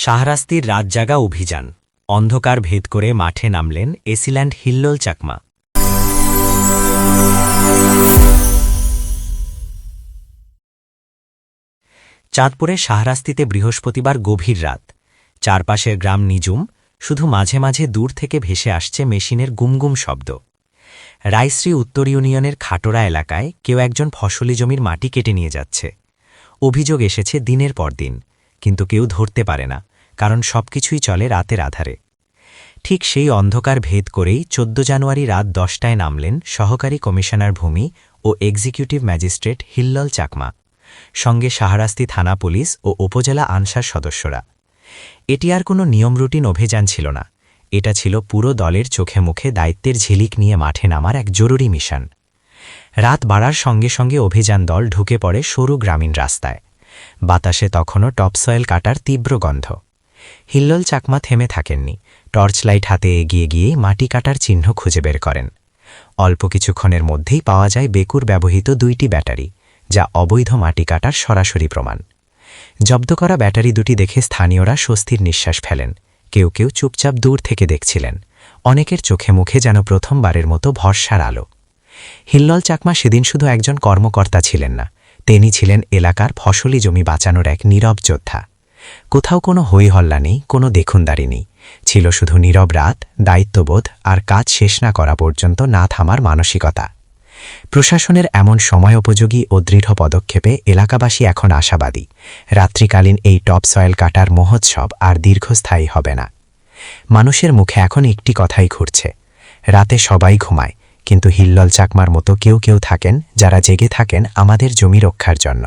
শাহরাস্তির রাতজাগা অভিযান। অন্ধকার ভেদ করে মাঠে নামলেন এসিল্যান্ড হিল্লোল চাকমা। চাঁদপুরের শাহরাস্তিতে বৃহস্পতিবার গভীর রাত। চারপাশের গ্রাম নিঝুম, শুধু মাঝে মাঝে দূর থেকে ভেসে আসছে মেশিনের গুমগুম শব্দ। রায়শ্রী উত্তর ইউনিয়নের খাটোরা এলাকায় কেউ একজন ফসলি জমির মাটি কেটে নিয়ে যাচ্ছে। অভিযোগ এসেছে দিনের পর দিন, কিন্তু কেউ ধরতে পারে না, কারণ সবকিছুই চলে রাতের আধারে। ঠিক সেই অন্ধকার ভেদ করেই ১৪ জানুয়ারি রাত ১০টায় নামলেন সহকারী কমিশনার ভূমি ও এক্সিকিউটিভ ম্যাজিস্ট্রেট হিল্লোল চাকমা, সঙ্গে শাহরাস্তি থানা পুলিশ ও উপজেলা আনসার সদস্যরা। এটি আর কোনো নিয়ম রুটিন অভিযান ছিল না, এটা ছিল পুরো দলের চোখে মুখে দায়িত্বের ঝিলিক নিয়ে মাঠে নামার এক জরুরি মিশন। রাত বাড়ার সঙ্গে সঙ্গে অভিযান দল ঢুকে পড়ে সরু গ্রামীণ রাস্তায়। বাতাসে তখনও টপসয়েল কাটার তীব্র গন্ধ। হিল্লোল চাকমা থেমে থাকেননি, টর্চ লাইট হাতে এগিয়ে গিয়ে মাটি কাটার চিহ্ন খুঁজে বের করেন। অল্প কিছুক্ষণের মধ্যেই পাওয়া যায় বেকুর ব্যবহৃত ২টি ব্যাটারি, যা অবৈধ মাটি কাটার সরাসরি প্রমাণ। জব্দ করা ব্যাটারি দুটি দেখে স্থানীয়রা স্বস্তির নিঃশ্বাস ফেলেন। কেউ কেউ চুপচাপ দূর থেকে দেখছিলেন, অনেকের চোখে মুখে যেন প্রথমবারের মতো ভরসার আলো। হিল্লোল চাকমা সেদিন শুধু একজন কর্মকর্তা ছিলেন না, তিনি ছিলেন এলাকার ফসলি জমি বাঁচানোর এক নীরব যোদ্ধা। কোথাও কোনো হইহল্লা নেই, কোনো দেখুনদারি নেই, ছিল শুধু নীরব রাত, দায়িত্ববোধ আর কাজ শেষ না করা পর্যন্ত না থামার মানসিকতা। প্রশাসনের এমন সময়োপযোগী ও দৃঢ় পদক্ষেপে এলাকাবাসী এখন আশাবাদী, রাত্রিকালীন এই টপ সয়েল কাটার মহোৎসব আর দীর্ঘস্থায়ী হবে না। মানুষের মুখে এখন একটি কথাই ঘুরছে, রাতে সবাই ঘুমায়, কিন্তু হিল্লোল চাকমার মতো কেউ কেউ থাকেন যারা জেগে থাকেন আমাদের জমি রক্ষার জন্য।